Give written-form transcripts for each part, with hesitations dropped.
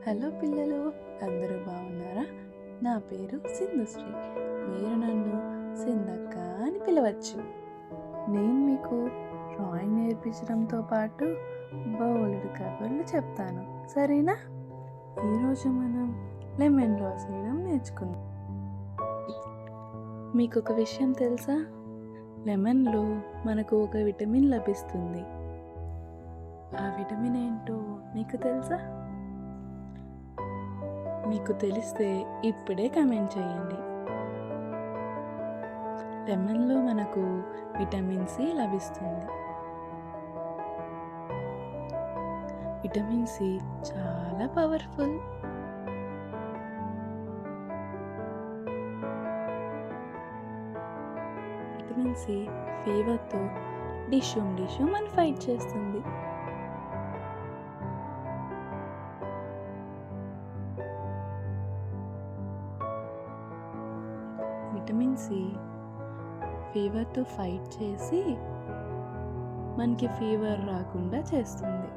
Hello పిల్లలు, అందరూ బాగున్నారా? నా పేరు సింధుశ్రీ. మీరు నన్ను సింధక్క అని పిలవచ్చు. నేను మీకు డ్రాయింగ్ నేర్పించడంతో పాటు బౌల్డ్ కబుర్లు చెప్తాను, సరేనా? ఈరోజు మనం లెమన్ డ్రా చేయడం నేర్చుకుందాం. మీకు ఒక విషయం తెలుసా? లెమన్లో మనకు ఒక విటమిన్ లభిస్తుంది. ఆ విటమిన్ ఏంటో మీకు తెలుసా? మీకు తెలిస్తే ఇప్పుడే కామెంట్ చేయండి. లెమన్లో మనకు విటమిన్ సి లభిస్తుంది. విటమిన్ సి చాలా పవర్ఫుల్. విటమిన్ సి ఫీవర్తో డిష్యూమ్ అని ఫైట్ చేస్తుంది. విటమిన్ సి ఫీవర్తో ఫైట్ చేసి మనకి ఫీవర్ రాకుండా చేస్తుంది.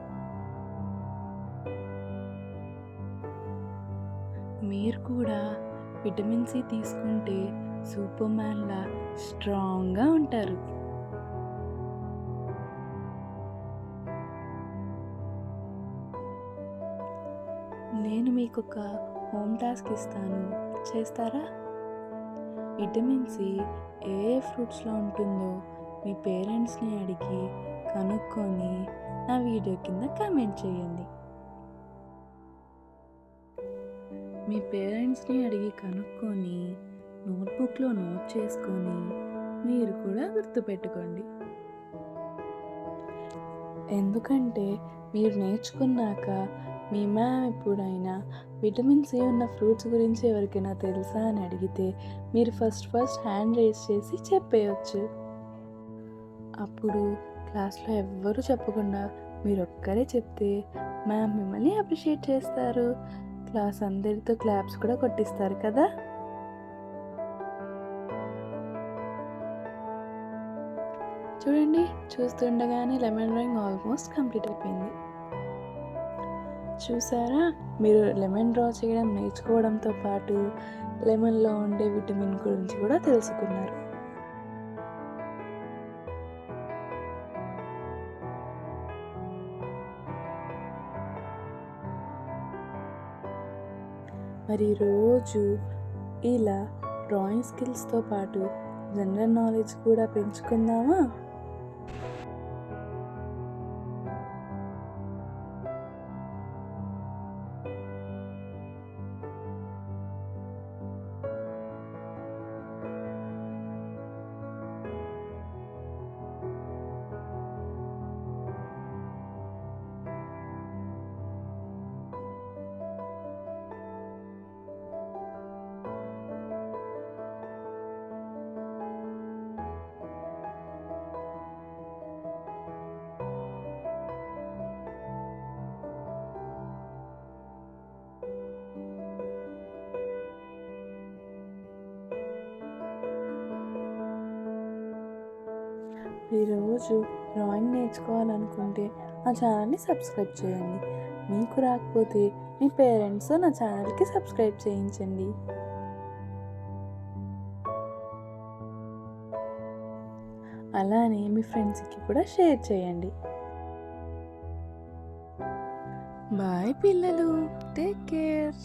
మీరు కూడా విటమిన్ సి తీసుకుంటే సూపర్ మ్యాన్లా స్ట్రాంగ్గా ఉంటారు. నేను మీకు ఒక హోమ్ టాస్క్ ఇస్తాను, చేస్తారా? విటమిన్ సి ఏ ఫ్రూట్స్లో ఉంటుందో మీ పేరెంట్స్ని అడిగి కనుక్కొని నా వీడియో కింద కామెంట్ చేయండి. మీ పేరెంట్స్ని అడిగి కనుక్కొని నోట్బుక్లో నోట్ చేసుకొని మీరు కూడా గుర్తుపెట్టుకోండి. ఎందుకంటే మీరు నేర్చుకున్నాక మీ మ్యామ్ ఎప్పుడైనా విటమిన్ సి ఉన్న ఫ్రూట్స్ గురించి ఎవరికైనా తెలుసా అని అడిగితే మీరు ఫస్ట్ హ్యాండ్ రేస్ చేసి చెప్పేయచ్చు. అప్పుడు క్లాస్లో ఎవ్వరూ చెప్పకుండా మీరు ఒక్కరే చెప్తే మ్యామ్ మిమ్మల్ని అప్రిషియేట్ చేస్తారు. క్లాస్ అందరితో క్లాప్స్ కూడా కొట్టిస్తారు కదా. చూడండి, చూస్తుండగానే లెమన్ డ్రాయింగ్ ఆల్మోస్ట్ కంప్లీట్ అయిపోయింది. చూసారా, మీరు లెమన్ డ్రా చేయడం నేర్చుకోవడంతో పాటు లెమన్లో ఉండే విటమిన్ గురించి కూడా తెలుసుకున్నారు. మరి రోజు ఇలా డ్రాయింగ్ స్కిల్స్తో పాటు జనరల్ నాలెడ్జ్ కూడా పెంచుకుందామా? ఈరోజు డ్రాయింగ్ నేర్చుకోవాలనుకుంటే నా ఛానల్ని సబ్స్క్రైబ్ చేయండి. మీకు రాకపోతే మీ పేరెంట్స్ నా ఛానల్కి సబ్స్క్రైబ్ చేయించండి. అలానే మీ ఫ్రెండ్స్కి కూడా షేర్ చేయండి. బాయ్ పిల్లలు, టేక్ కేర్.